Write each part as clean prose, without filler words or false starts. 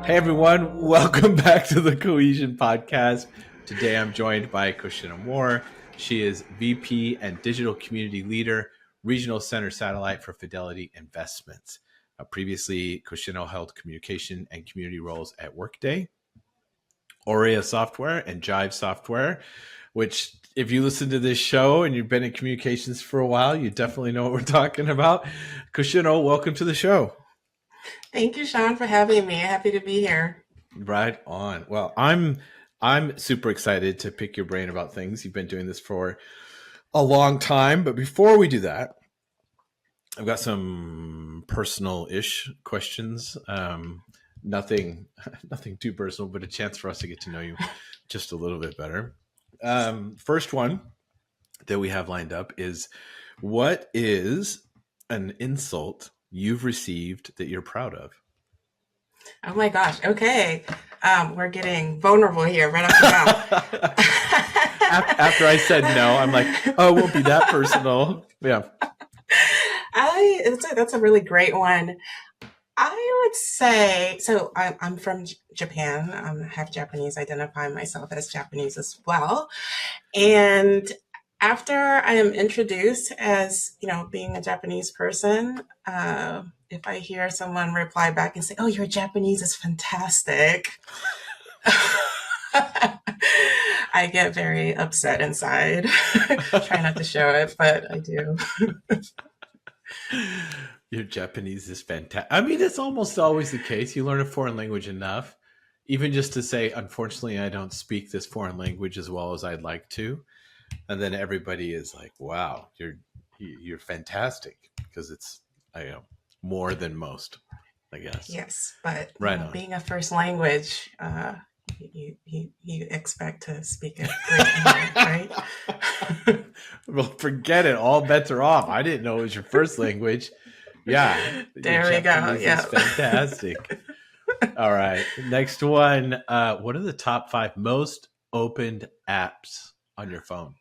Hey everyone, welcome back to the Cohesion Podcast. Today I'm joined by Kosheno Moore. She is VP and Digital Community Leader, Regional Center Satellite for Fidelity Investments. Previously, Kosheno held communication and community roles at Workday, Aurea Software, and Jive Software, which if you listen to this show and you've been in communications for a while, you definitely know what we're talking about. Kosheno, welcome to the show. Thank you, Shawn, for having me. Happy to be here. Right on. Well, I'm super excited to pick your brain about things. You've been doing this for a long time, but before we do that, I've got some personal-ish questions. Nothing too personal, but a chance for us to get to know you just a little bit better. First one that we have lined up is, what is an insult you've received that you're proud of? Oh my gosh. Okay. We're getting vulnerable here right off the bat. After I said no, I'm like, oh, it won't be that personal. Yeah. That's a really great one. I would say, so I'm from Japan. I'm half Japanese, identify myself as Japanese as well. And after I am introduced as, being a Japanese person, if I hear someone reply back and say, oh, your Japanese is fantastic, I get very upset inside. Try not to show it, but I do. Your Japanese is fantastic. I mean, it's almost always the case. You learn a foreign language enough, even just to say, unfortunately, I don't speak this foreign language as well as I'd like to. And then everybody is like, wow, you're fantastic, because it's, more than most, I guess. Yes, but right being a first language, you expect to speak it great, right? Well, forget it. All bets are off. I didn't know it was your first language. Yeah. There we go. Yeah. Fantastic. All right. Next one. What are the top 5 most opened apps on your phone?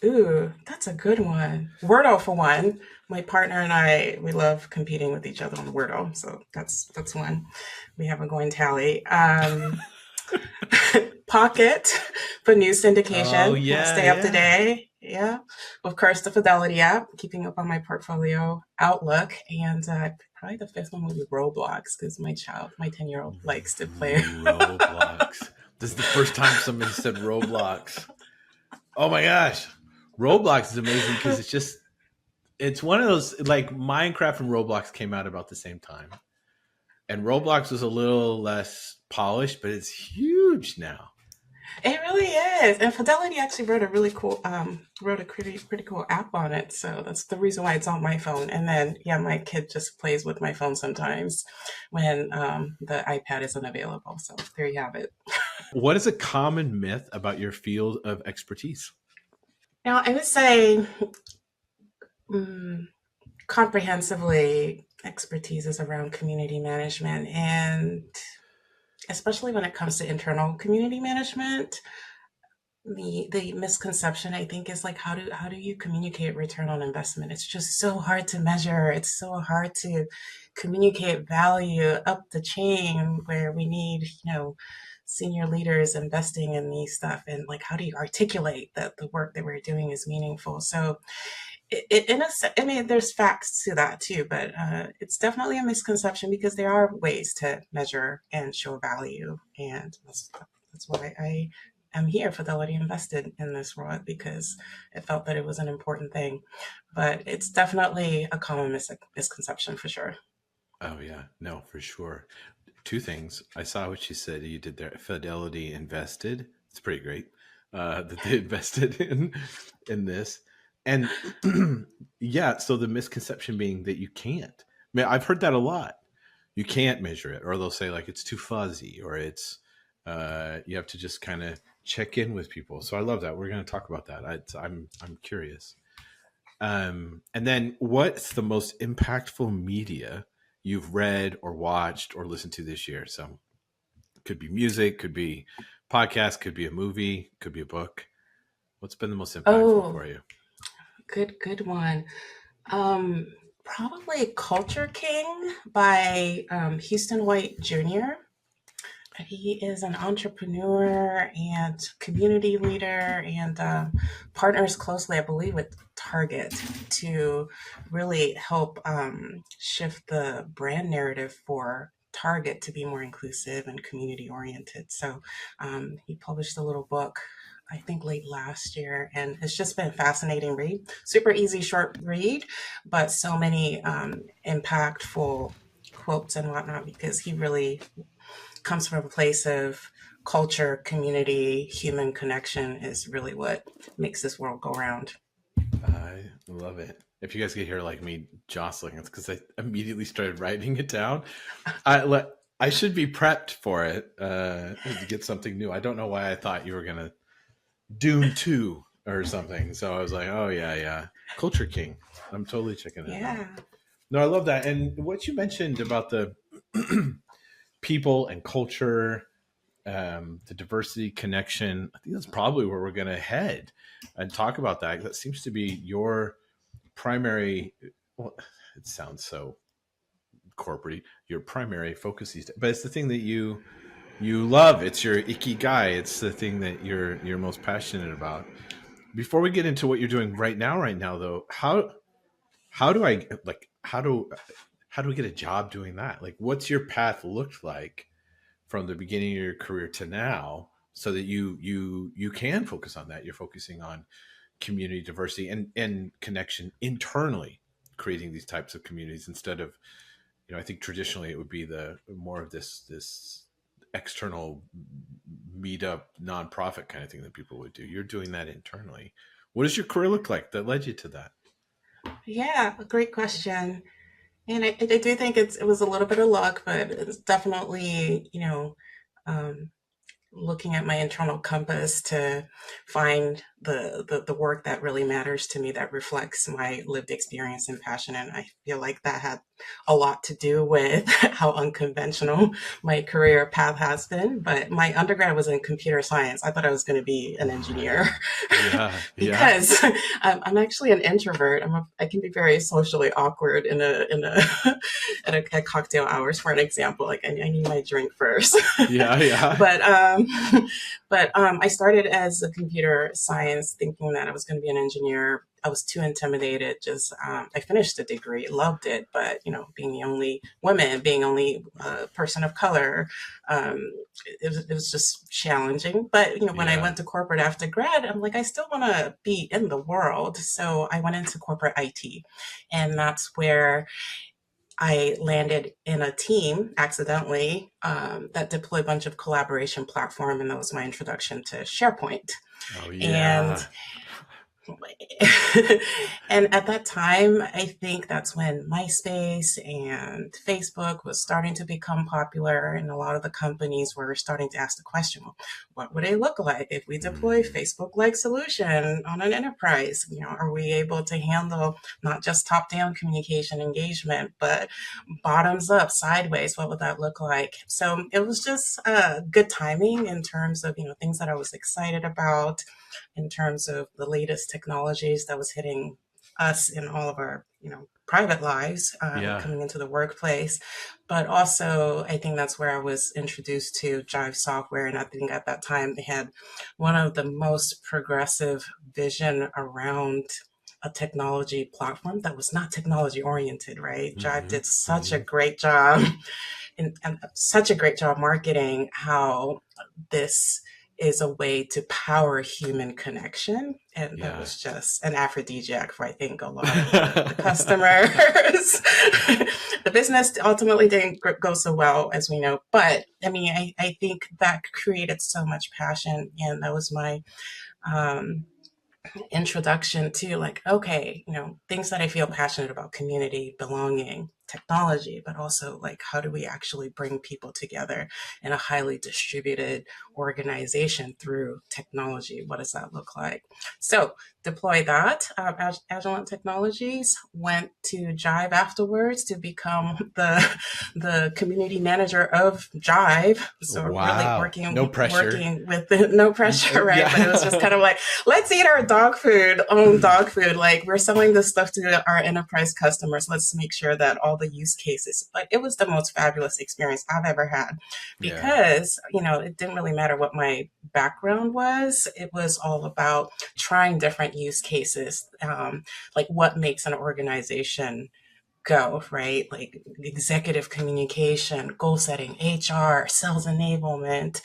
Ooh, that's a good one. Wordle, for one. My partner and I, we love competing with each other on Wordle, so that's one. We have a going tally. Pocket for news syndication. Oh, yeah, stay up to date. Yeah. Of course, the Fidelity app, keeping up on my portfolio, Outlook, and probably the 5th one would be Roblox, because my 10-year-old likes to play. Roblox. This is the first time somebody said Roblox. Oh my gosh. Roblox is amazing because it's one of those, like, Minecraft and Roblox came out about the same time. And Roblox was a little less polished, but it's huge now. It really is. And Fidelity actually wrote a really cool, pretty cool app on it. So that's the reason why it's on my phone. And then, my kid just plays with my phone sometimes when the iPad isn't available. So there you have it. What is a common myth about your field of expertise? Now, I would say comprehensively, expertise is around community management, and especially when it comes to internal community management, the misconception, I think, is like, how do you communicate return on investment? It's just so hard to measure. It's so hard to communicate value up the chain, where we need, senior leaders investing in these stuff, and like, how do you articulate that the work that we're doing is meaningful? So there's facts to that too, but it's definitely a misconception, because there are ways to measure and show value, and that's why I am here. Fidelity invested in this role because it felt that it was an important thing, but it's definitely a common misconception for sure. Oh yeah, no, for sure. 2 things. I saw what you said you did there. Fidelity invested. It's pretty great that they invested in this. And yeah, so the misconception being that you can't. I mean, I've heard that a lot. You can't measure it, or they'll say like it's too fuzzy, or it's you have to just kind of check in with people. So I love that. We're going to talk about that. I'm curious. And then, what's the most impactful media you've read or watched or listened to this year? So it could be music, could be podcast, could be a movie, could be a book. What's been the most impactful for you? Good one. Probably Culture King by Houston White Jr. He is an entrepreneur and community leader and partners closely, I believe, with Target to really help shift the brand narrative for Target to be more inclusive and community oriented. So he published a little book, I think late last year, and it's just been a fascinating read. Super easy, short read, but so many impactful quotes and whatnot because he really comes from a place of culture, community, human connection is really what makes this world go round. I love it. If you guys could hear like me jostling, it's because I immediately started writing it down. I should be prepped for it to get something new. I don't know why I thought you were gonna Dune 2 or something. So I was like, oh yeah, yeah, Culture King. I'm totally checking it out. Yeah. No, I love that. And what you mentioned about the people and culture, the diversity connection, I think that's probably where we're going to head and talk about that. That seems to be your primary, well, it sounds so corporate, your primary focus these days, but it's the thing that you love. It's your ikigai. It's the thing that you're most passionate about. Before we get into what you're doing right now though, how do I like how do we get a job doing that? Like what's your path looked like from the beginning of your career to now so that you can focus on that? You're focusing on community diversity and connection internally, creating these types of communities instead of, I think traditionally it would be the more of this external meetup nonprofit kind of thing that people would do. You're doing that internally. What does your career look like that led you to that? Yeah, great question. And I do think it was a little bit of luck, but it's definitely, um, looking at my internal compass to find the work that really matters to me that reflects my lived experience and passion. And I feel like that had a lot to do with how unconventional my career path has been. But my undergrad was in computer science. I thought I was going to be an engineer Yeah, yeah. because I'm actually an introvert. I can be very socially awkward at cocktail hours, for an example. Like I need my drink first. Yeah, yeah. but I started as a computer science, thinking that I was going to be an engineer. I was too intimidated. Just I finished the degree, loved it, but being the only woman, being only person of color, it was just challenging. But when I Yeah. went to corporate after grad, I'm like, I still want to be in the world, so I went into corporate IT, and that's where I landed in a team accidentally that deployed a bunch of collaboration platform, and that was my introduction to SharePoint. Oh And yeah. and at that time, I think that's when MySpace and Facebook was starting to become popular, and a lot of the companies were starting to ask the question, well, what would it look like if we deploy Mm, Facebook-like solution on an enterprise? Are we able to handle not just top-down communication engagement, but bottoms up, sideways? What would that look like? So it was just good timing in terms of things that I was excited about, in terms of the latest technologies that was hitting us in all of our private lives, yeah. coming into the workplace. But also I think that's where I was introduced to Jive software, and I think at that time they had one of the most progressive vision around a technology platform that was not technology oriented, right? Jive Hmm. did such a Hmm. great job and such a great job marketing how this is a way to power human connection. And that Yeah. was just an aphrodisiac for, I think, a lot of the customers. The business ultimately didn't go so well, as we know. But I mean, I think that created so much passion. And that was my um, introduction to, like, okay, things that I feel passionate about: community, belonging, technology, but also like how do we actually bring people together in a highly distributed organization through technology? What does that look like? So deploy that. Agilent Technologies, went to Jive afterwards to become the community manager of Jive. So really Wow. No pressure. working with no pressure, right? But it was just Yeah. kind of like, let's eat our dog food, own dog food. Like, we're selling this stuff to our enterprise customers. Let's make sure that all the use cases, but it was the most fabulous experience I've ever had Yeah. because, it didn't really matter what my background was. It was all about trying different use cases, like what makes an organization go, right? Like executive communication, goal setting, HR, sales enablement,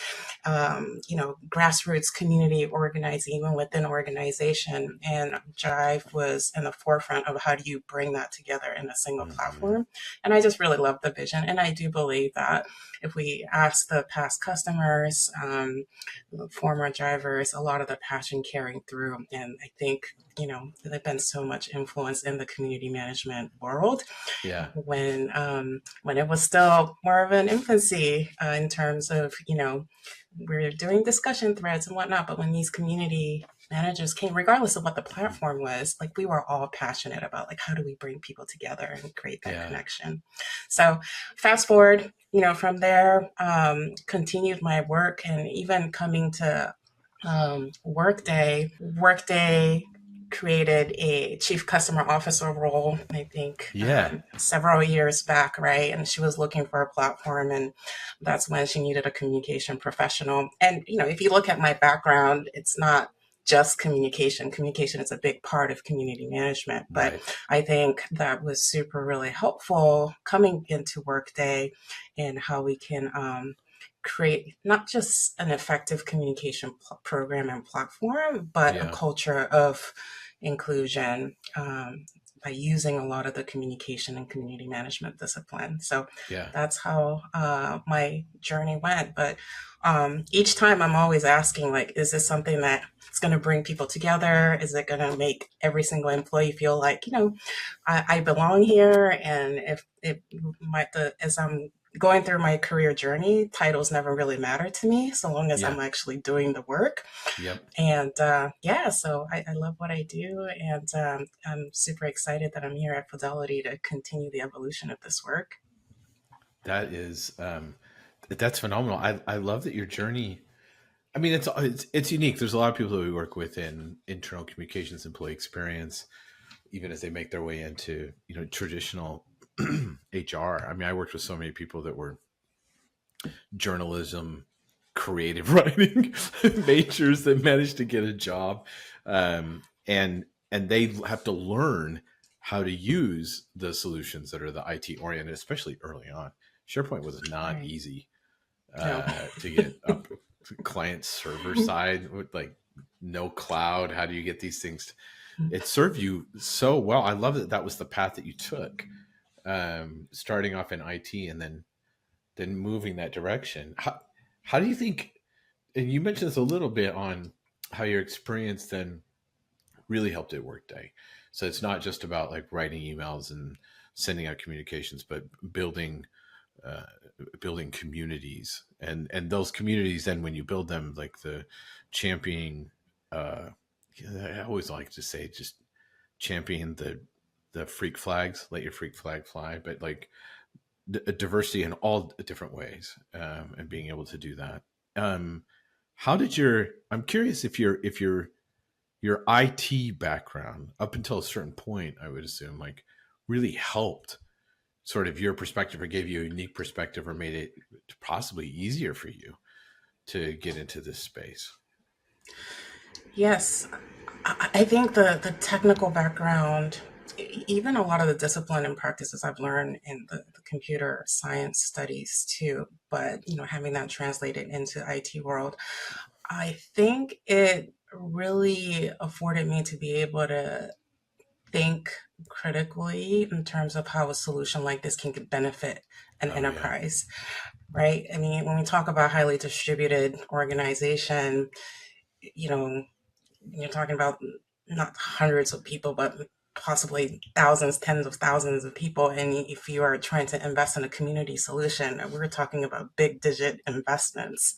grassroots community organizing, even within organization. And Jive was in the forefront of how do you bring that together in a single Hmm. platform. And I just really love the vision. And I do believe that if we ask the past customers, former drivers, a lot of the passion carrying through. And I think, there's been so much influence in the community management world Yeah. when it was still more of an infancy in terms of we're doing discussion threads and whatnot. But when these community managers came, regardless of what the Mhm. platform was, like we were all passionate about like how do we bring people together and create that Yeah. connection. So fast forward, from there, continued my work and even coming to Workday created a chief customer officer role, I think, Yeah. several years back, right? And she was looking for a platform, and that's when she needed a communication professional. And, if you look at my background, it's not just communication. Communication is a big part of community management, but Right. I think that was super really helpful coming into Workday and how we can create not just an effective communication program and platform, but a Yeah. culture of inclusion by using a lot of the communication and community management discipline. So Yeah. that's how my journey went. But each time I'm always asking, like, is this something that it's going to bring people together? Is it going to make every single employee feel like, I belong here? And if it might, as I'm going through my career journey, titles never really matter to me so long as Yeah. I'm actually doing the work. Yep. And yeah, so I love what I do. And I'm super excited that I'm here at Fidelity to continue the evolution of this work. That is that's phenomenal. I love that your journey. I mean, it's unique. There's a lot of people that we work with in internal communications, employee experience, even as they make their way into traditional HR. I mean, I worked with so many people that were journalism, creative writing majors that managed to get a job, and they have to learn how to use the solutions that are the IT oriented, especially early on. SharePoint was not Right. easy No. to get up client server side with like no cloud. How do you get these things? It served you so well. I love that that was the path that you took, starting off in IT and then moving that direction. How do you think? And you mentioned this a little bit on how your experience then really helped at Workday. So it's not just about like writing emails and sending out communications, but uh, building communities, and those communities. Then when you build them, like the championing, uh, I always like to say just champion the freak flags, let your freak flag fly, but like diversity in all different ways, and being able to do that. Um, how did your? I'm curious if your IT background up until a certain point, I would assume, like really helped sort of your perspective or gave you a unique perspective or made it possibly easier for you to get into this space. Yes, I think the technical background, even a lot of the discipline and practices I've learned in the computer science studies too, but having that translated into IT world, I think it really afforded me to be able to think critically in terms of how a solution like this can benefit an Oh yeah. enterprise, right? I mean, when we talk about highly distributed organization, you know, you're talking about not hundreds of people, but possibly thousands, tens of thousands of people. And if you are trying to invest in a community solution, we're talking about big digit investments.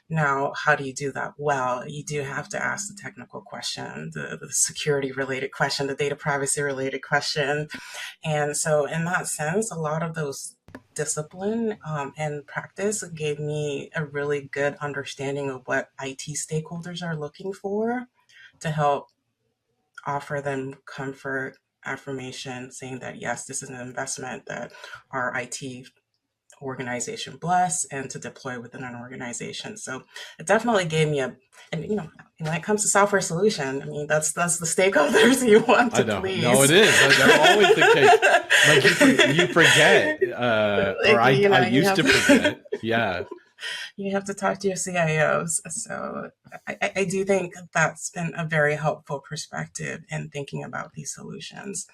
Now, how do you do that? Well, you do have to ask the technical question, the security related question, the data privacy related question. And so, in that sense, a lot of those discipline and practice gave me a really good understanding of what IT stakeholders are looking for to help offer them comfort affirmation saying that, yes, this is an investment that our IT organization bless and to deploy within an organization. So it definitely gave me and when it comes to software solution, I mean, that's the stakeholders you want I to know. No, it please. is. They're always the case. Like you forget, or Like, I you used have to forget. Yeah. you have to talk to your CIOs. So I do think that's been a very helpful perspective in thinking about these solutions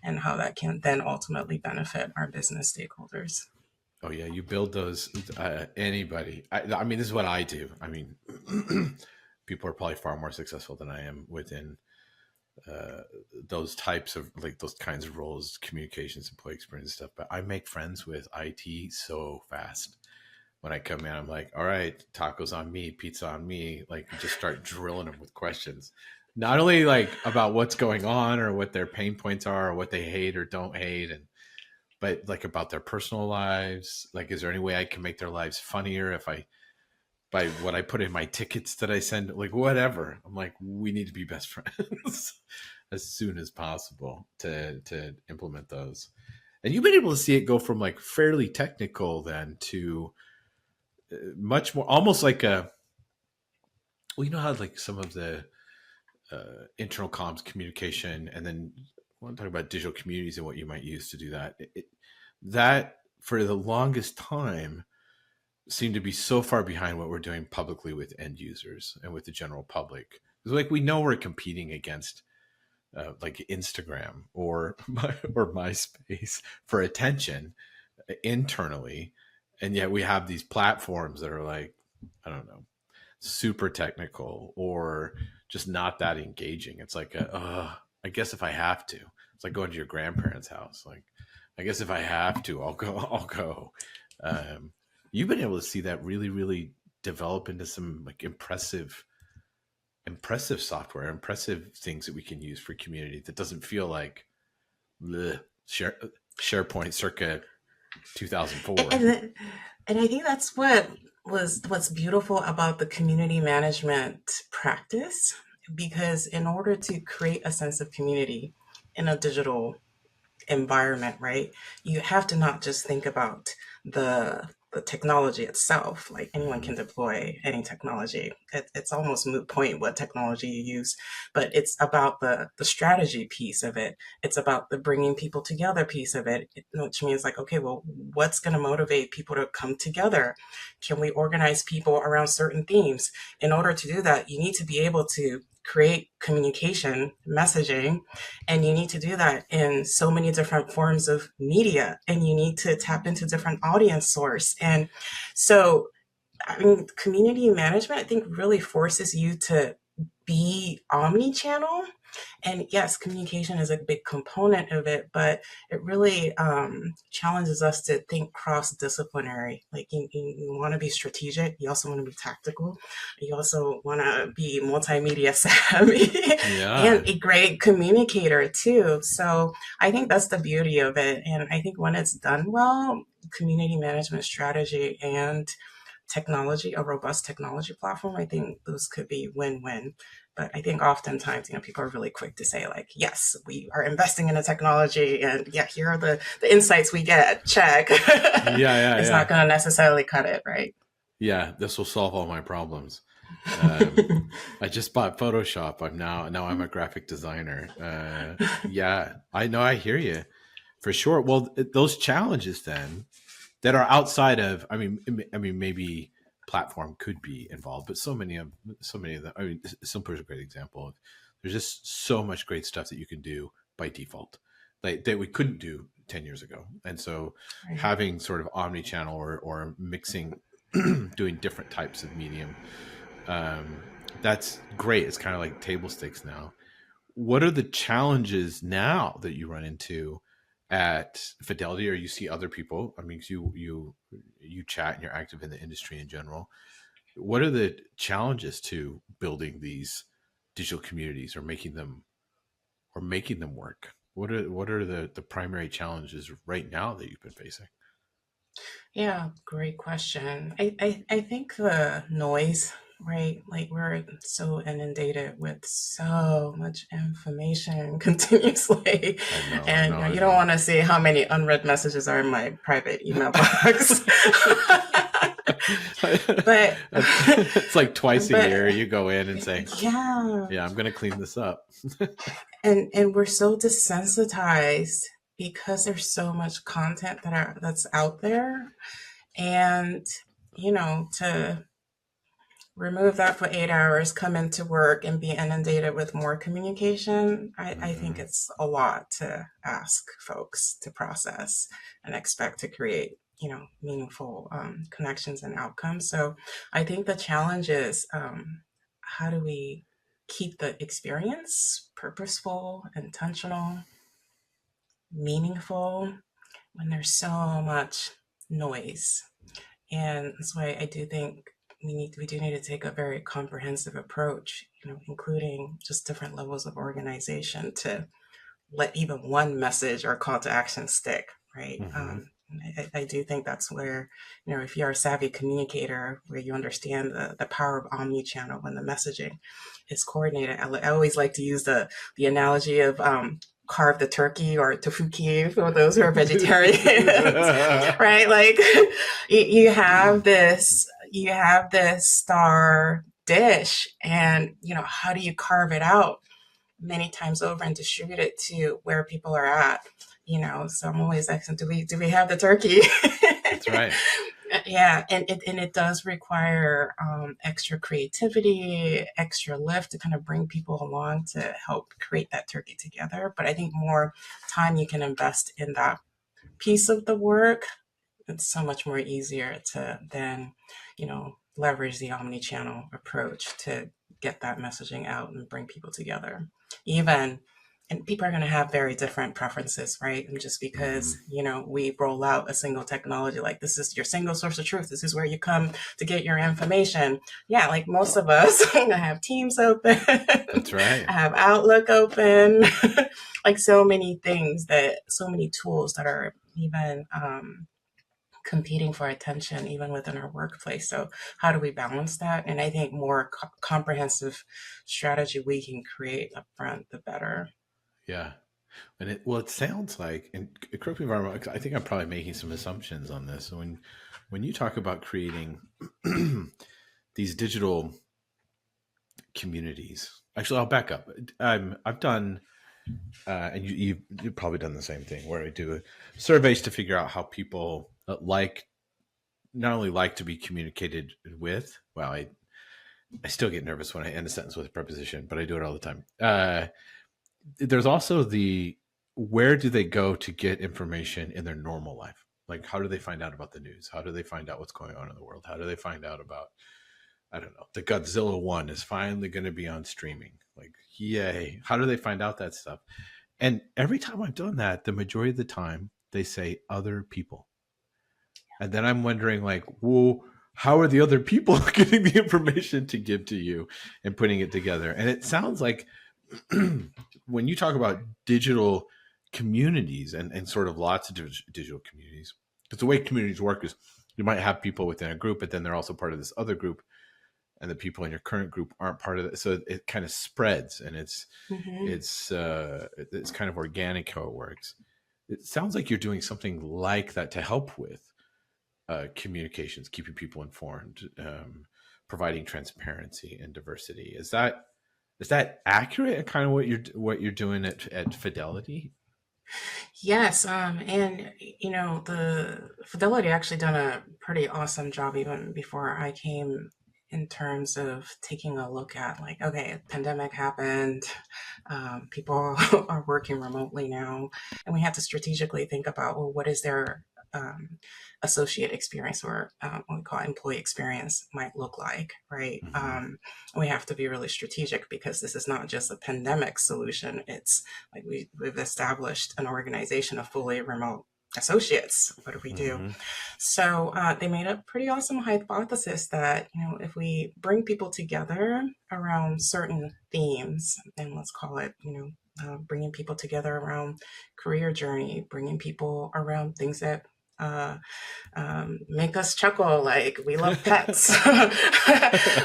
and how that can then ultimately benefit our business stakeholders. Oh yeah, you build those. Anybody. I mean, this is what I do. I mean, people are probably far more successful than I am within uh, those types of like those kinds of roles, communications, employee experience stuff. But I make friends with IT so fast. When I come in, I'm like, all right, tacos on me, pizza on me. Like, just start drilling them with questions. Not only like about what's going on or what their pain points are or what they hate or don't hate, but like about their personal lives. Like, is there any way I can make their lives funnier if I by what I put in my tickets that I send, like whatever. I'm like, we need to be best friends as soon as possible to implement those. And you've been able to see it go from like fairly technical then to much more, almost like a, well, you know how like some of the internal comms communication, and then I want to talk about digital communities and what you might use to do that. That for the longest time seem to be so far behind what we're doing publicly with end users and with the general public. It's like we know we're competing against like Instagram or or MySpace for attention internally, and yet we have these platforms that are like, I don't know, super technical or just not that engaging. It's like, I guess if I have to, it's like going to your grandparents' house. Like, I guess if I have to, I'll go. I'll go. Um, you've been able to see that really, really develop into some like impressive software, impressive things that we can use for community that doesn't feel like bleh, SharePoint circa 2004. And and I think that's what's beautiful about the community management practice, because in order to create a sense of community in a digital environment, right? You have to not just think about the technology itself. Like, anyone Mm-hmm. can deploy any technology. It's almost moot point what technology you use, but it's about the strategy piece of it. It's about the bringing people together piece of it, which means like, okay, well, what's going to motivate people to come together? Can we organize people around certain themes? In order to do that, you need to be able to create communication, messaging, and you need to do that in so many different forms of media, and you need to tap into different audience source. And so, I mean, community management, I think, really forces you to be omni-channel. And yes, communication is a big component of it, but it really challenges us to think cross-disciplinary. Like, you want to be strategic, you also want to be tactical, you also want to be multimedia savvy and Yeah. a great communicator too. So I think that's the beauty of it. And I think when it's done well, community management strategy and technology, a robust technology platform, I think those could be win-win. But I think oftentimes, people are really quick to say like, yes, we are investing in a technology and yeah, here are the insights we get. Check. Yeah, yeah, It's not yeah. going to necessarily cut it, right? Yeah, this will solve all my problems. Um, I just bought Photoshop. Now I'm a graphic designer. Yeah, I know. I hear you for sure. Well, those challenges then that are outside of, I mean, maybe platform could be involved, but so many of them. I mean, Simpler is a great example of. There's just so much great stuff that you can do by default, like that we couldn't do 10 years ago, and so Right. having sort of omni-channel or mixing, doing different types of medium, um, that's great. It's kind of like table stakes now. What are the challenges now that you run into at Fidelity, or you see other people? I mean, you chat and you're active in the industry in general. What are the challenges to building these digital communities or making them work? What are the primary challenges right now that you've been facing? Yeah, great question. I think the noise. right? Like we're so inundated with so much information continuously, I and know, I you don't know. want to see how many unread messages are in my private email box. but It's like twice a but year you go in and say, yeah, "Yeah, I'm going to clean this up." and we're so desensitized because there's so much content that's out there, and to remove that for 8 hours, come into work and be inundated with more communication, I think Hmm. it's a lot to ask folks to process and expect to create, meaningful connections and outcomes. So I think the challenge is, how do we keep the experience purposeful, intentional, meaningful when there's so much noise? And that's why I do think we do need to take a very comprehensive approach, including just different levels of organization to let even one message or call to action stick, right? Hmm. I do think that's where, if you're a savvy communicator, where you understand the power of omni-channel when the messaging is coordinated. I always like to use the analogy of carve the turkey or tofuki for those who are vegetarians, right? Like you have this star dish, and how do you carve it out many times over and distribute it to where people are at? So I'm always asking, do we have the turkey? That's right. Yeah, and it does require extra creativity, extra lift to kind of bring people along to help create that turkey together. But I think more time you can invest in that piece of the work, it's so much more easier to then, leverage the omni-channel approach to get that messaging out and bring people together. Even and people are going to have very different preferences, right? And just Hmm. because, we roll out a single technology, like this is your single source of truth, this is where you come to get your information. Yeah, like most of us, I have Teams open, That's I right. have Outlook open, like so many tools that are even competing for attention even within our workplace. So how do we balance that? And I think more comprehensive strategy we can create upfront, the better. Yeah. And it sounds like, and correct me if I'm wrong, 'cause I think I'm probably making some assumptions on this. So when you talk about creating these digital communities, actually, I'll back up. I've done, and you've probably done the same thing, where I do surveys to figure out how people like, not only like to be communicated with. Well, I still get nervous when I end a sentence with a preposition, but I do it all the time. There's also the, where do they go to get information in their normal life? Like, how do they find out about the news? How do they find out what's going on in the world? How do they find out about, I don't know, the Godzilla 1 is finally going to be on streaming? Like, yay. How do they find out that stuff? And every time I've done that, the majority of the time, they say other people. And then I'm wondering, like, well, how are the other people getting the information to give to you and putting it together? And it sounds like when you talk about digital communities and sort of lots of digital communities, because the way communities work is you might have people within a group, but then they're also part of this other group, and the people in your current group aren't part of it. So it kind of spreads, and Mm-hmm. it's kind of organic how it works. It sounds like you're doing something like that to help with communications, keeping people informed, providing transparency and diversity. Is that accurate? And kind of what you're doing at Fidelity? Yes, and the Fidelity actually done a pretty awesome job even before I came, in terms of taking a look at, like, okay, pandemic happened, people are working remotely now, and we have to strategically think about, well, what is their associate experience, or what we call employee experience, might look like, right? Mm-hmm. We have to be really strategic because this is not just a pandemic solution. It's like we've established an organization of fully remote associates. What do we do? Mm-hmm. So they made a pretty awesome hypothesis that, if we bring people together around certain themes, and let's call it, bringing people together around career journey, bringing people around things that make us chuckle like we love pets,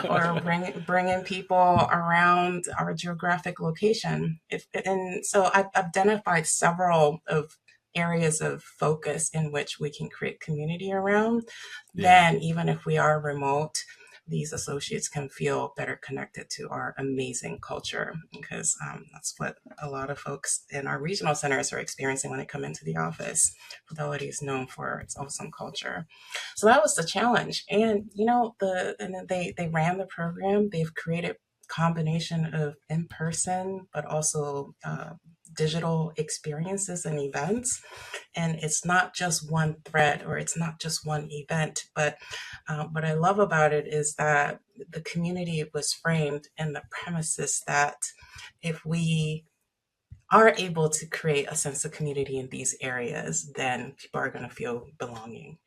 or bring in people around our geographic location. And so I've identified several of areas of focus in which we can create community around. Yeah. Then, even if we are remote, these associates can feel better connected to our amazing culture, because that's what a lot of folks in our regional centers are experiencing when they come into the office. Fidelity is known for its awesome culture. So that was the challenge. And they ran the program. They've created combination of in-person but also digital experiences and events. And it's not just one thread, or it's not just one event, but what I love about it is that the community was framed in the premises that if we are able to create a sense of community in these areas, then people are going to feel belonging,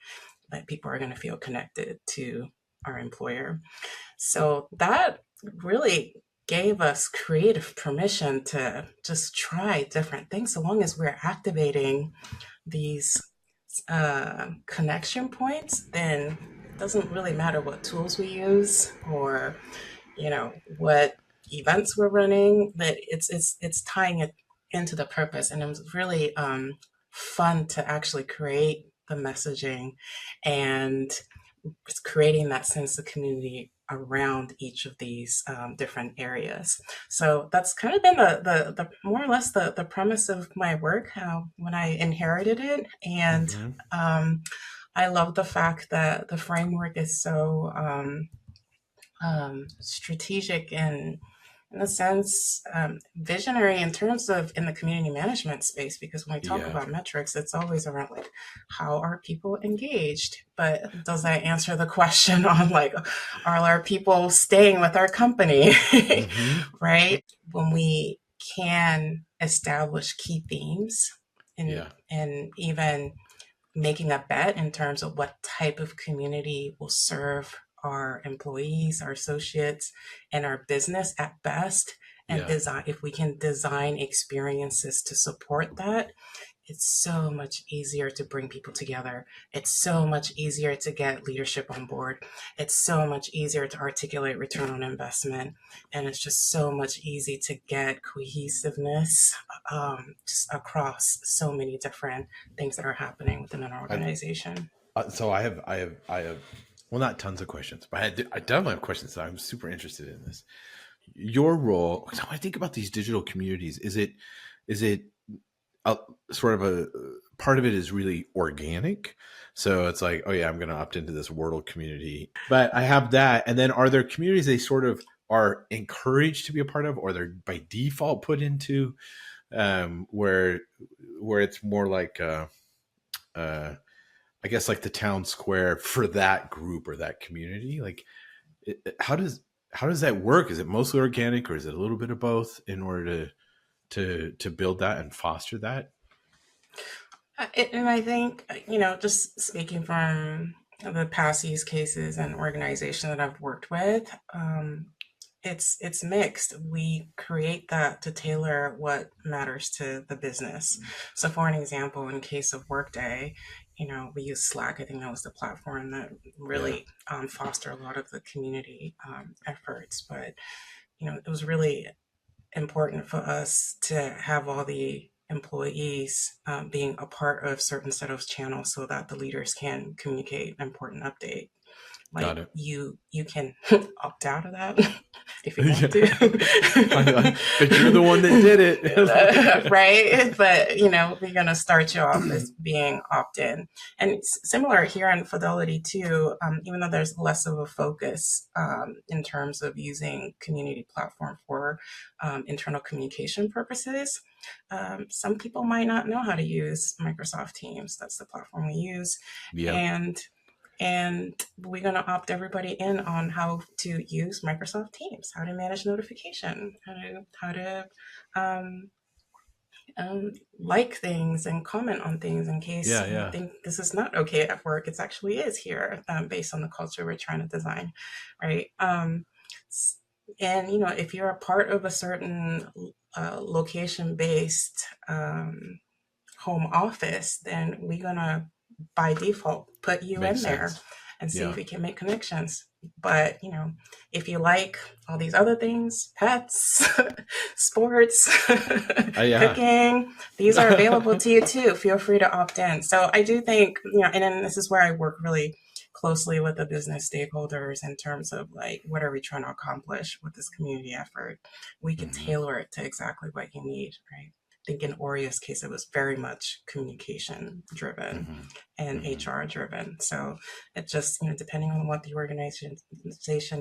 that people are going to feel connected to our employer. So that really gave us creative permission to just try different things, so long as we're activating these connection points. Then it doesn't really matter what tools we use, or what events we're running. That it's tying it into the purpose. And it was really fun to actually create the messaging and creating that sense of community around each of these different areas. So that's kind of been the more or less the premise of my work when I inherited it. And Mm-hmm. I love the fact that the framework is so strategic and, in a sense, visionary in terms of in the community management space. Because when we talk Yeah. about metrics, it's always around like, how are people engaged? But does that answer the question on like, are our people staying with our company? Mm-hmm. Right? When we can establish key themes, and Yeah. even making a bet in terms of what type of community will serve our employees, our associates, and our business at best, and Yeah. design, if we can design experiences to support that, it's so much easier to bring people together. It's so much easier to get leadership on board. It's so much easier to articulate return on investment. And it's just so much easy to get cohesiveness just across so many different things that are happening within an I, organization. so I have, well, not tons of questions, but I definitely have questions. So I'm super interested in this. Your role, so when I think about these digital communities, is it a, sort of a part of it is really organic? So it's like, oh yeah, I'm going to opt into this Wordle community, but I have that. And then are there communities they sort of are encouraged to be a part of, or they're by default put into, where it's more like uh, I guess like the town square for that group or that community? Like, how does that work? Is it mostly organic, or is it a little bit of both in order to build that and foster that? And I think, just speaking from the past use cases and organization that I've worked with, it's mixed. We create that to tailor what matters to the business. So, for an example, in case of Workday, we use Slack. I think that was the platform that Yeah, really fostered a lot of the community efforts. But it was really important for us to have all the employees being a part of certain set of channels, so that the leaders can communicate important update. got Like, it. you can opt out of that if you want Yeah. But you're to. the one that did it. Right, but we're going to start you off as being opt-in. And it's similar here in Fidelity too, even though there's less of a focus in terms of using community platform for internal communication purposes. Some people might not know how to use Microsoft Teams. That's the platform we use. Yep, And and we're going to opt everybody in on how to use Microsoft Teams, how to manage notification, how to um, like things and comment on things in case yeah, you yeah, think this is not okay at work. It actually is here, based on the culture we're trying to design, right? And if you're a part of a certain location based home office, then we're gonna by default put you Makes in there sense. and see if Yeah. we can make connections. But, if you like all these other things, pets, sports, Yeah. cooking, these are available to you too. Feel free to opt in. So I do think, and then this is where I work really closely with the business stakeholders in terms of like, what are we trying to accomplish with this community effort? We can Hmm. tailor it to exactly what you need, right? I think in Oria's case, it was very much communication driven Hmm. and Hmm. HR driven. So it just, depending on what the organization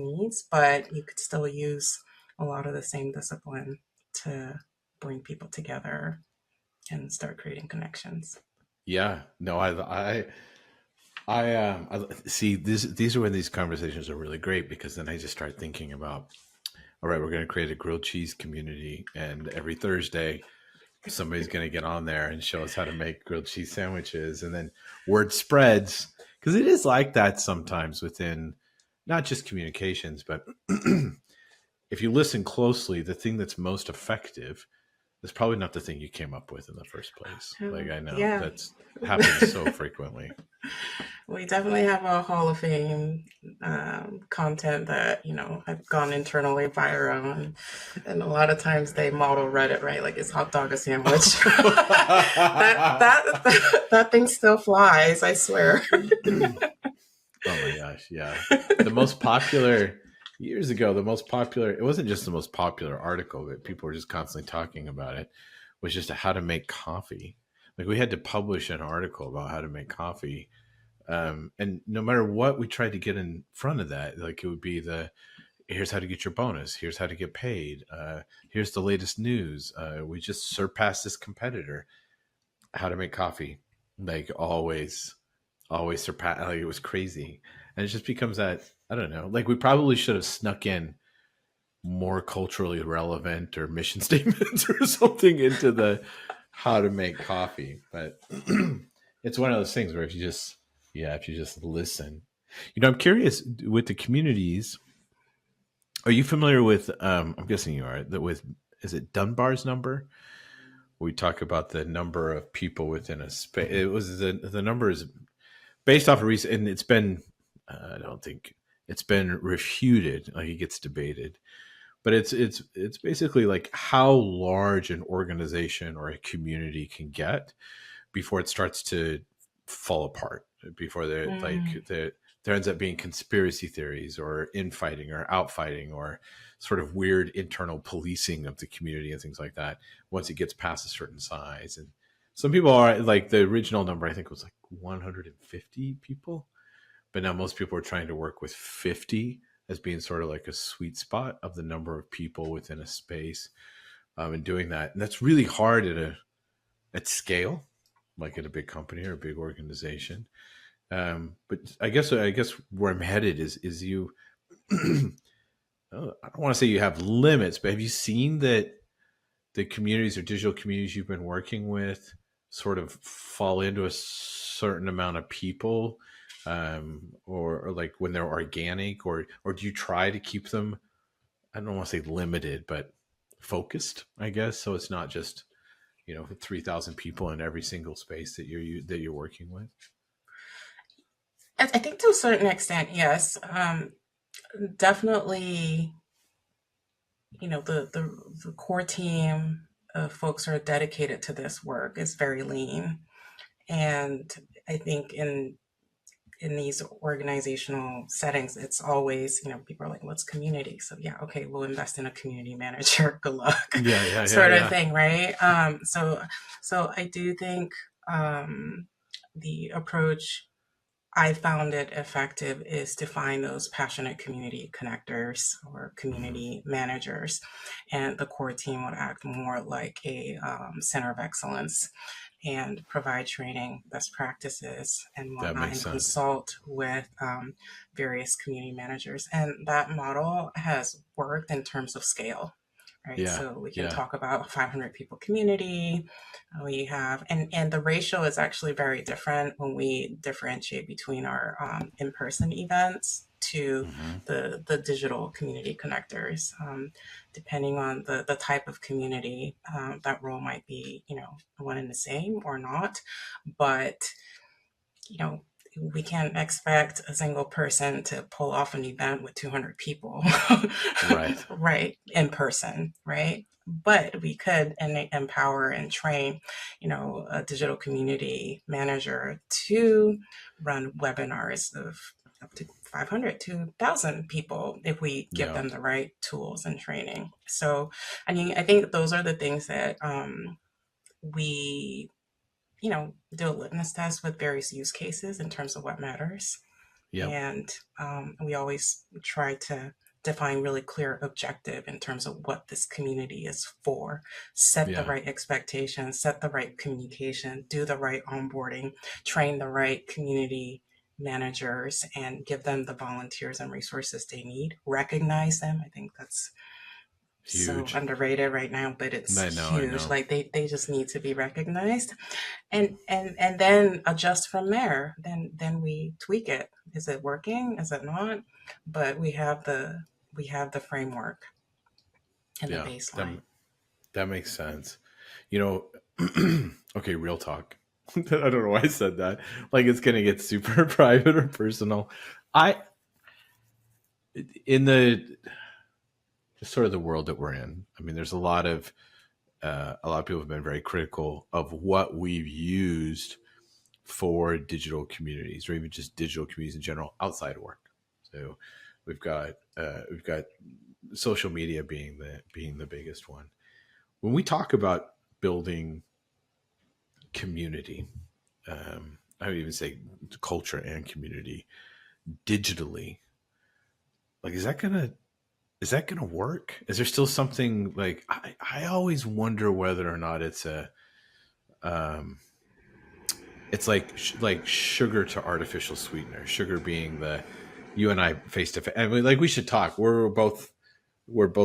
needs, but you could still use a lot of the same discipline to bring people together and start creating connections. Yeah. No, I see these are when these conversations are really great, because then I just start thinking about, all right, we're going to create a grilled cheese community, and every Thursday somebody's going to get on there and show us how to make grilled cheese sandwiches, and then word spreads, because it is like that sometimes within not just communications, but if you listen closely, the thing that's most effective is probably not the thing you came up with in the first place. Like, I know Yeah. that's happens so frequently. We definitely have a Hall of Fame content that have gone internally viral, and a lot of times they model Reddit, right? Like, it's hot dog a sandwich? That thing still flies, I swear. Oh my gosh, yeah. The most popular years ago, the most popular, it wasn't just the most popular article that people were just constantly talking about it, was just how to make coffee. Like, we had to publish an article about how to make coffee. And no matter what we tried to get in front of that, like, it would be here's how to get your bonus, here's how to get paid, here's the latest news. We just surpassed this competitor. How to make coffee, like, always surpass, like, it was crazy. And it just becomes that, I don't know, like, we probably should have snuck in more culturally relevant or mission statements or something into the how to make coffee. But it's one of those things where if you just, yeah, if you just listen, I'm curious with the communities. Are you familiar with, I'm guessing you are, that with, is it Dunbar's number? We talk about the number of people within a space. It was the number is based off of recent, and it's been, I don't think it's been refuted. Like, it gets debated, but it's basically like how large an organization or a community can get before it starts to fall apart. Before Mm. there ends up being conspiracy theories or infighting or outfighting or sort of weird internal policing of the community and things like that. Once it gets past a certain size, and some people are like, the original number I think was like 150 people, but now most people are trying to work with 50 as being sort of like a sweet spot of the number of people within a space, and doing that. And that's really hard at scale, like at a big company or a big organization. But I guess where I'm headed is you. I don't want to say you have limits, but have you seen that the communities or digital communities you've been working with sort of fall into a certain amount of people, or like when they're organic, or do you try to keep them, I don't want to say limited, but focused, I guess, so it's not just 3,000 people in every single space that you're working with. I think to a certain extent, yes. Definitely, the core team of folks who are dedicated to this work is very lean. And I think in these organizational settings, it's always, people are like, what's community? So yeah, okay, we'll invest in a community manager. Good luck, Yeah, yeah, yeah, sort of yeah. thing, right? So I do think the approach I found it effective is to find those passionate community connectors or Hmm. community managers, and the core team would act more like a center of excellence and provide training, best practices, and That whatnot, makes and sense. consult with various community managers. And that model has worked in terms of scale, right? Yeah, So we can yeah. talk about 500 people community. We have, and the ratio is actually very different when we differentiate between our in-person events to Hmm. the digital community connectors. Depending on the type of community, that role might be, one and the same or not. But you know, we can't expect a single person to pull off an event with 200 people, Right. right, in person, right? But we could empower and train, a digital community manager to run webinars of up to 500 to 1,000 people if we give Yeah. them the right tools and training. So, I mean, I think those are the things that we do a litmus test with various use cases in terms of what matters. Yep. And we always try to define really clear objective in terms of what this community is for, set the Yeah. right expectations, set the right communication, do the right onboarding, train the right community managers, and give them the volunteers and resources they need, recognize them. I think that's so Huge. underrated right now, but it's I know. I huge. know. Like they just need to be recognized, and then adjust from there. Then we tweak it. Is it working? Is it not? But we have the framework and the Yeah. baseline. That makes sense. You know, okay, real talk. I don't know why I said that. Like it's gonna get super private or personal. I in the just sort of the world that we're in. I mean, there's a lot of people have been very critical of what we've used for digital communities, or even just digital communities in general outside of work. So we've got social media being the biggest one. When we talk about building community, I would even say culture and community digitally, like is that gonna work? Is there still something like I always wonder whether or not um it's like sugar to artificial sweetener. Sugar being the you and I face to face. I mean, like we should talk. We're both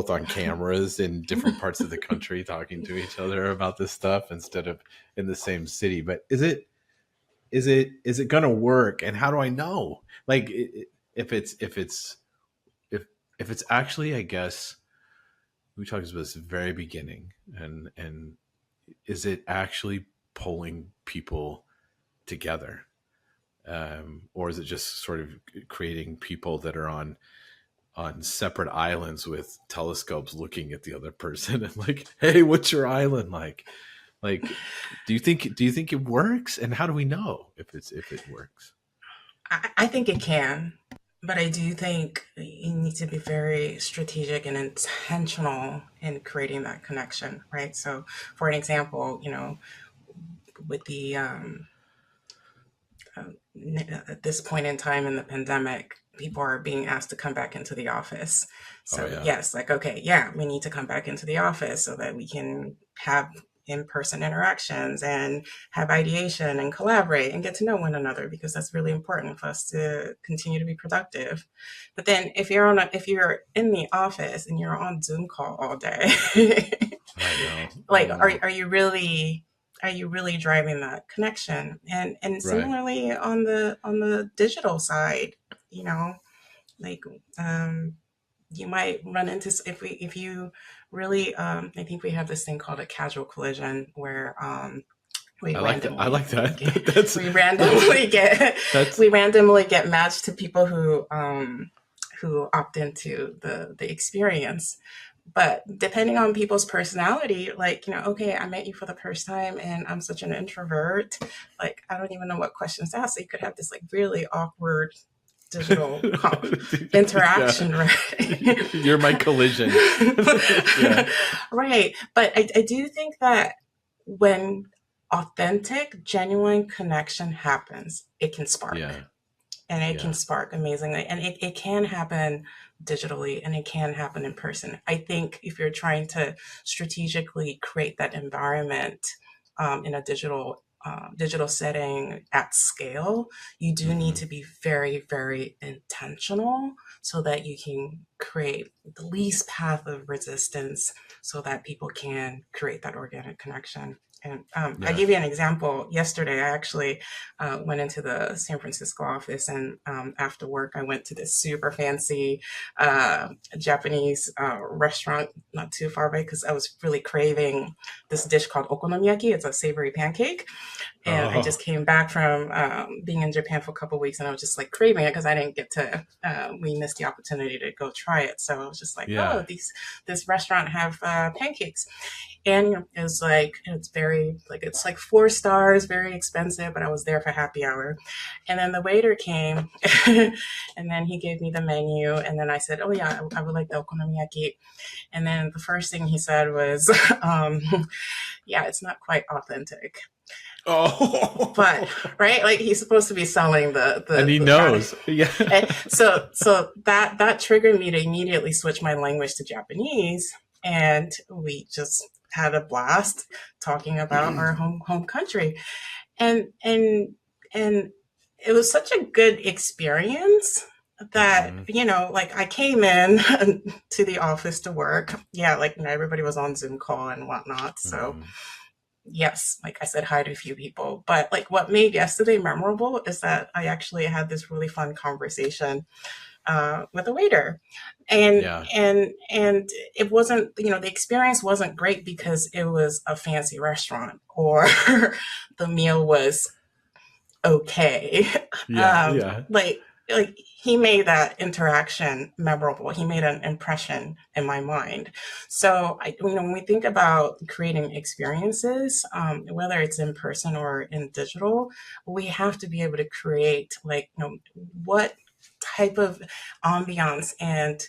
on cameras in different parts of the country talking to each other about this stuff instead of in the same city. But is it gonna work? And how do I know? Like if if it's actually, I guess we talked about this at the very beginning, and is it actually pulling people together, or is it just sort of creating people that are on separate islands with telescopes looking at the other person and like, hey, what's your island like? Like, do you think it works? And how do we know if it works? I think it can, but I do think you need to be very strategic and intentional in creating that connection, right? So, for an example, with the at this point in time in the pandemic, people are being asked to come back into the office. Oh So, yeah. yes, like, okay, yeah, we need to come back into the office so that we can have in person interactions and have ideation and collaborate and get to know one another because that's really important for us to continue to be productive. But then if you're in the office and you're on Zoom call all day, I know. I like know. are you really driving that connection? And Right. similarly on the digital side, you know like um you might run into, if you really, I think we have this thing called a casual collision where we I like that. I randomly like that. get, That's we randomly get that's we randomly get matched to people who opt into the experience. But depending on people's personality, like, okay, I met you for the first time and I'm such an introvert, like, I don't even know what questions to ask. So you could have this like really awkward digital yeah. interaction, right? You're my collision. Yeah. Right. But I do think that when authentic, genuine connection happens, it can spark. Yeah. And it can Yeah. spark amazingly. And it can happen digitally and it can happen in person. I think if you're trying to strategically create that environment in a digital setting at scale, you do need Hmm. to be very, very intentional so that you can create the least path of resistance so that people can create that organic connection. And I Yeah. gave you an example yesterday. I actually went into the San Francisco office, and after work, I went to this super fancy Japanese restaurant not too far away because I was really craving this dish called okonomiyaki. It's a savory pancake, and I just Oh, came back from being in Japan for a couple of weeks, and I was just like craving it because I didn't get to. We missed the opportunity to go try it, so I was just like, yeah. oh, this restaurant have pancakes, and it was like it's very like it's like 4 stars, very expensive, but I was there for happy hour, and then the waiter came, and then he gave me the menu, and then I said, oh yeah, I would like the okonomiyaki, and then the first thing he said was, um, yeah, it's not quite authentic. But Oh, right, like he's supposed to be selling the and the, he the product. knows. Yeah. And so that triggered me to immediately switch my language to Japanese, and we just had a blast talking about our home country, and and it was such a good experience that Hmm. like I came in to the office to work. Yeah, like everybody was on Zoom call and whatnot, so Hmm. yes, like I said hi to a few people. But like what made yesterday memorable is that I actually had this really fun conversation with a waiter, and Yeah. and it wasn't, the experience wasn't great because it was a fancy restaurant or the meal was okay. Yeah. Yeah. Like he made that interaction memorable. He made an impression in my mind. So when we think about creating experiences, whether it's in person or in digital, we have to be able to create like what type of ambiance and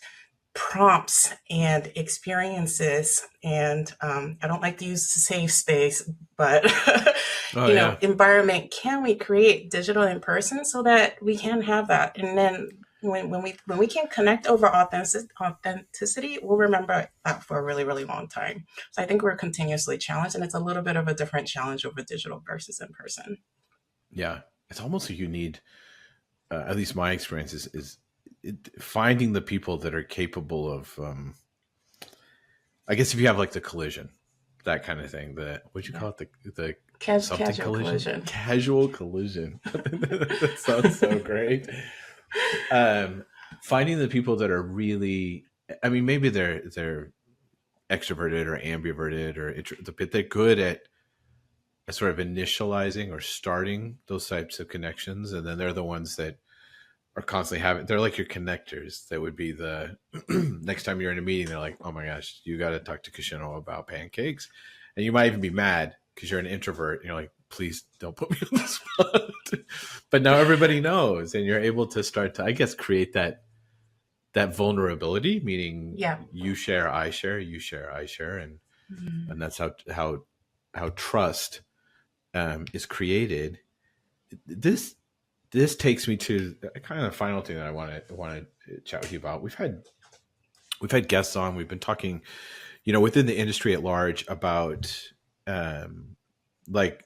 prompts and experiences, and I don't like to use safe space, but Oh, yeah. environment can we create digital in person so that we can have that, and then when we can connect over authenticity, we'll remember that for a really really long time. So I think we're continuously challenged, and it's a little bit of a different challenge over digital versus in person. Yeah. It's almost like you need, at least my experience is finding the people that are capable of, I guess if you have like the collision, that kind of thing, the, what'd you Yeah, call it? The something casual collision? collision. Casual collision. That sounds so great. Um, Finding the people that are really, I mean, maybe they're extroverted or ambiverted or but they're good at sort of initializing or starting those types of connections, and then they're the ones that are constantly having, they're like your connectors. That would be the next time you're in a meeting, they're like, oh my gosh, you got to talk to Kosheno about pancakes. And you might even be mad because you're an introvert and you're like, please don't put me on the spot. But now everybody knows, and you're able to start to, I guess, create that vulnerability, meaning Yeah. you share, I share, you share, I share, and Mhm. that's how trust is created. This this takes me to a kind of final thing that I want to chat with you about. We've had guests on. We've been talking, within the industry at large about um, like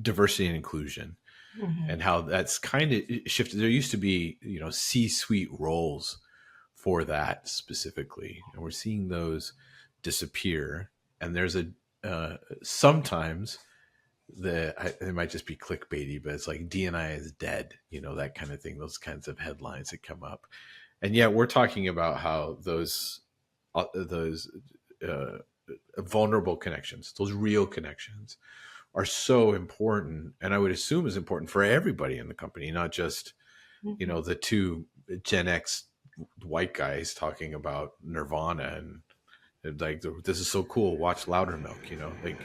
diversity and inclusion Mhm. and how that's kind of shifted. There used to be, C-suite roles for that specifically, and we're seeing those disappear. And there's a sometimes it might just be clickbaity, but it's like DNI is dead, that kind of thing, those kinds of headlines that come up. And yet we're talking about how those uh, vulnerable connections, those real connections, are so important, and I would assume is important for everybody in the company, not just Mhm. the two Gen X white guys talking about Nirvana and like, this is so cool. Watch Loudermilk, like.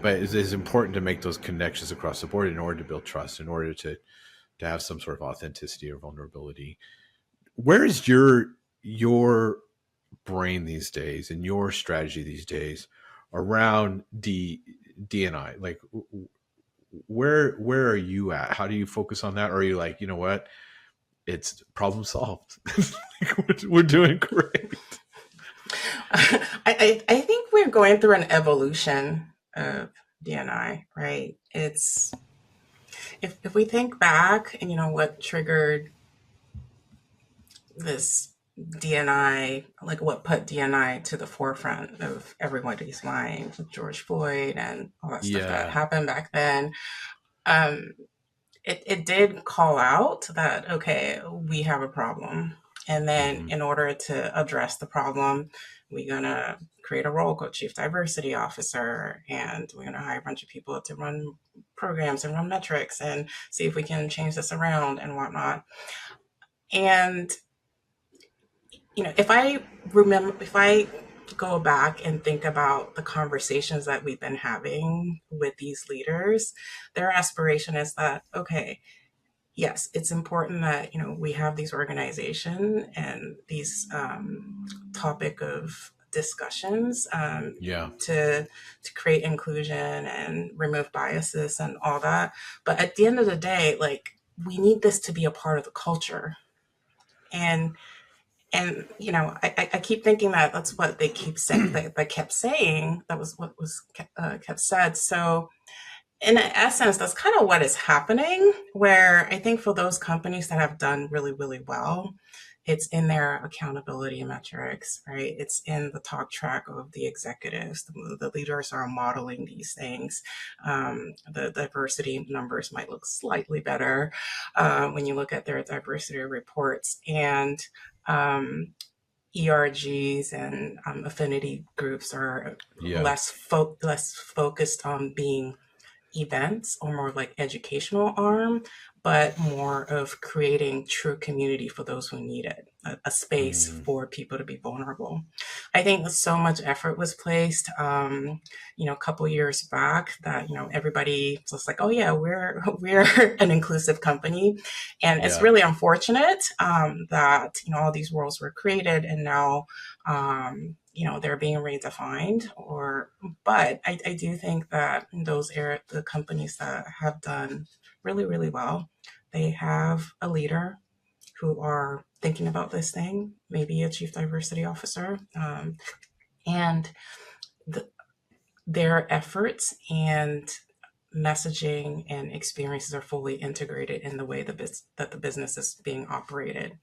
But it's important to make those connections across the board in order to build trust, in order to have some sort of authenticity or vulnerability. Where is your brain these days and your strategy these days around DNI? Like, where are you at? How do you focus on that? Or are you like, you know what? It's problem solved. We're doing great. I think we're going through an evolution of DNI, right? It's if we think back and what triggered this DNI, like what put DNI to the forefront of everybody's mind with George Floyd and all that stuff that Yeah. happened back then. Um, it did call out that, okay, we have a problem. And then Hmm. in order to address the problem, we're going to create a role called Chief Diversity Officer. And we're going to hire a bunch of people to run programs and run metrics and see if we can change this around and whatnot. And if I go back and think about the conversations that we've been having with these leaders, their aspiration is that, okay, yes, it's important that, we have these organization and these topic of discussions, Yeah. to create inclusion and remove biases and all that. But at the end of the day, like, we need this to be a part of the culture. And I keep thinking that that's what they keep saying. They kept saying that was what was kept said. So, in essence, that's kind of what is happening. Where I think for those companies that have done really, really well, it's in their accountability metrics, right? It's in the talk track of the executives. The leaders are modeling these things. The diversity numbers might look slightly better when you look at their diversity reports. And um, ERGs and affinity groups are Yeah. less focused on being events or more like educational arm, but more of creating true community for those who need it, a space Mm. for people to be vulnerable. I think so much effort was placed, a couple years back that, everybody was like, oh yeah, we're an inclusive company. And it's Yeah. really unfortunate that, all these roles were created and now, they're being redefined but I do think that the companies that have done really, really well, they have a leader who are thinking about this thing, maybe a chief diversity officer, and the, their efforts and messaging and experiences are fully integrated in the way that the business is being operated.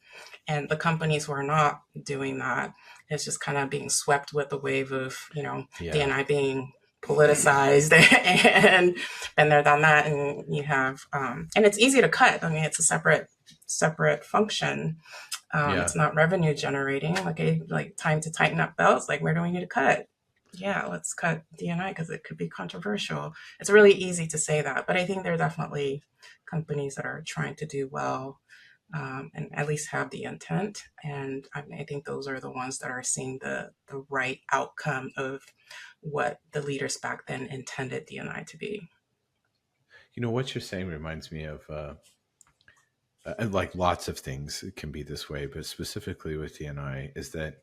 And the companies who are not doing that is just kind of being swept with the wave of, Yeah. DNI being politicized and been there, done that. And you have, and it's easy to cut. I mean, it's a separate function. Yeah. It's not revenue generating. Like time to tighten up belts. Like, where do we need to cut? Yeah, let's cut DNI because it could be controversial. It's really easy to say that, but I think there are definitely companies that are trying to do well, and at least have the intent. And I think those are the ones that are seeing the right outcome of what the leaders back then intended DNI to be. What you're saying reminds me of like lots of things can be this way, but specifically with DNI is that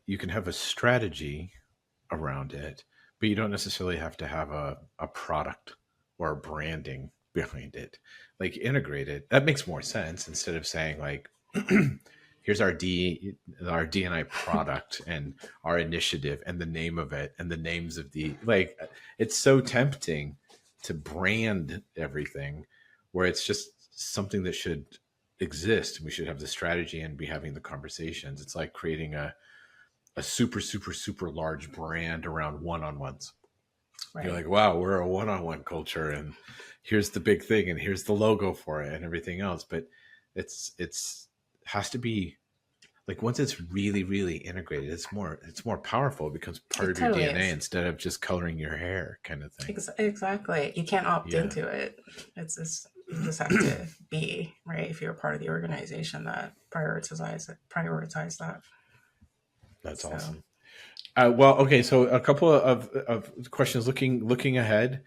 you can have a strategy around it, but you don't necessarily have to have a product or a branding behind it. Like integrate it. That makes more sense instead of saying like, here's our DNI product and our initiative and the name of it and the names of the like. It's so tempting to brand everything, where it's just something that should exist. We should have the strategy and be having the conversations. It's like creating a super, super, super large brand around one-on-ones. You're Right. like, wow, we're a one-on-one culture, and here's the big thing, and here's the logo for it, and everything else. But it's has to be like once it's really, really integrated, it's more powerful. It becomes part It of your totally DNA is. instead of just coloring your hair, kind of thing. Exactly. You can't opt Yeah, into it. It's just you just have to be right if you're part of the organization that prioritize that. that's So awesome. Well, okay, so a couple of questions looking ahead.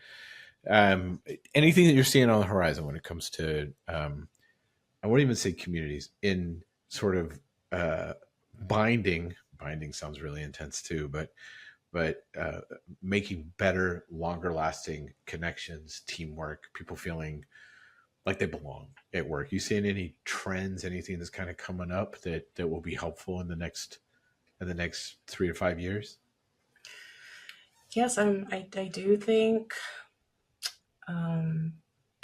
Um, Anything that you're seeing on the horizon when it comes to I won't even say communities in sort of uh, binding. Binding sounds really intense too, but making better, longer lasting connections, teamwork, people feeling like they belong at work. You seeing any trends, anything that's kind of coming up that will be helpful in the next 3 to 5 years? yes, I do think um,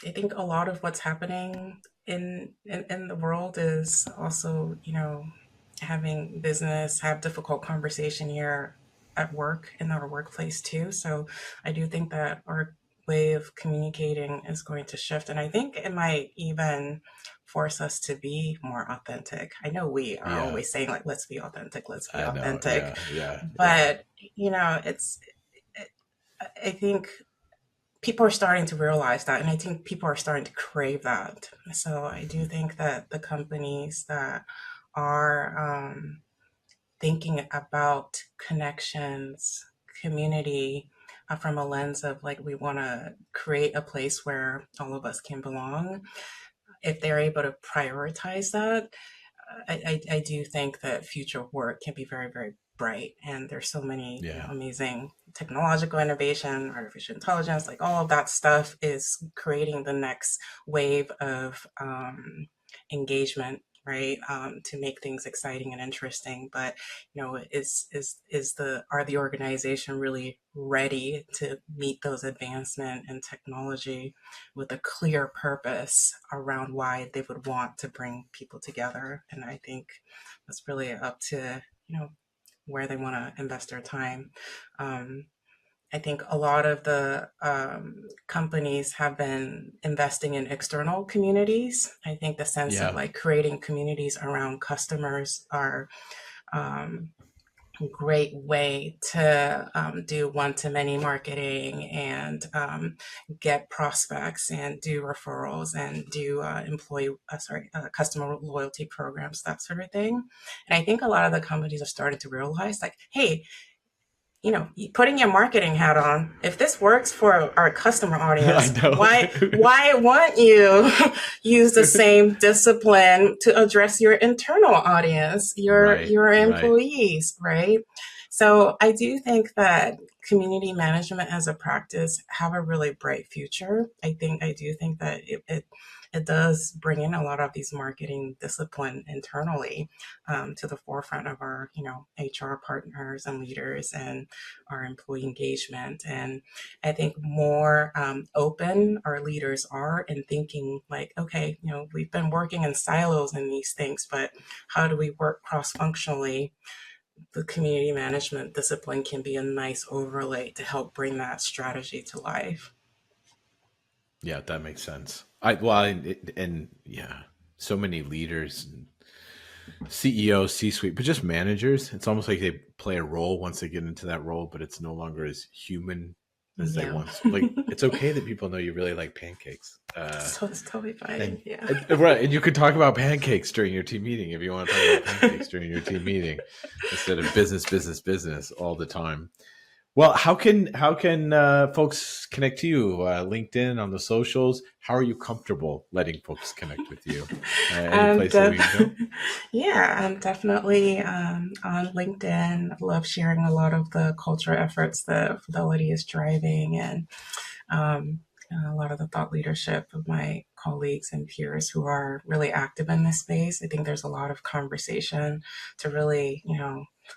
I think a lot of what's happening in the world is also, having business have difficult conversation here at work in our workplace too. So I do think that our way of communicating is going to shift, and I think it might even force us to be more authentic. I know we are Yeah, always saying like, let's be authentic, let's be I know. authentic, Yeah, yeah, yeah, but it's I think people are starting to realize that, and I think people are starting to crave that. So I do think that the companies that are thinking about connections, community, from a lens of like we want to create a place where all of us can belong, if they're able to prioritize that, I do think that future work can be very, very bright. And there's so many, yeah, amazing technological innovation, artificial intelligence, like all of that stuff is creating the next wave of engagement, right? To make things exciting and interesting. But is the are the organization really ready to meet those advancement in technology with a clear purpose around why they would want to bring people together? And I think that's really up to where they want to invest their time. Um, I think a lot of the companies have been investing in external communities. I think the sense of yeah, like creating communities around customers are um, great way to do one-to-many marketing and get prospects and do referrals and do customer loyalty programs, that sort of thing. And I think a lot of the companies are starting to realize like, hey, putting your marketing hat on, if this works for our customer I audience, know. why won't you use the same discipline to address your internal audience, your Right, your right. employees, right? So I do think that community management as a practice have a really bright future. I do think that it does bring in a lot of these marketing discipline internally to the forefront of our HR partners and leaders and our employee engagement. And I think more open our leaders are in thinking like, okay, we've been working in silos in these things, but how do we work cross functionally? The community management discipline can be a nice overlay to help bring that strategy to life. Yeah, that makes sense. And yeah, so many leaders, and CEOs, C-suite, but just managers. It's almost like they play a role once they get into that role, but it's no longer as human as they Yeah. once. Like it's okay that people know you really like pancakes. So it's totally fine. And Yeah. right, and you could talk about pancakes during your team meeting if you want to talk about pancakes during your team meeting instead of business, business, business all the time. Well, how can folks connect to you? LinkedIn, on the socials. How are you comfortable letting folks connect with you? Any um, place that def- we can go? yeah, I'm definitely on LinkedIn. I love sharing a lot of the culture efforts that Fidelity is driving, um, and a lot of the thought leadership of my colleagues and peers who are really active in this space. I think there's a lot of conversation to really,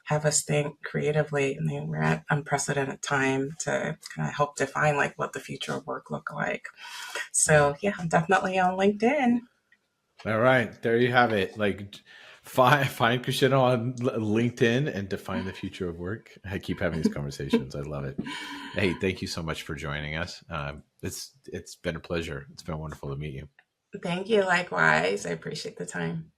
have us think creatively. I mean, we're at unprecedented time to kind of help define like what the future of work look like. Yeah. So yeah, I'm definitely on LinkedIn. All right, there you have it. Like, find Kushino on LinkedIn and define the future of work. I keep having these conversations. I love it. Hey, thank you so much for joining us. It's been a pleasure. It's been wonderful to meet you. Thank you. Likewise. I appreciate the time.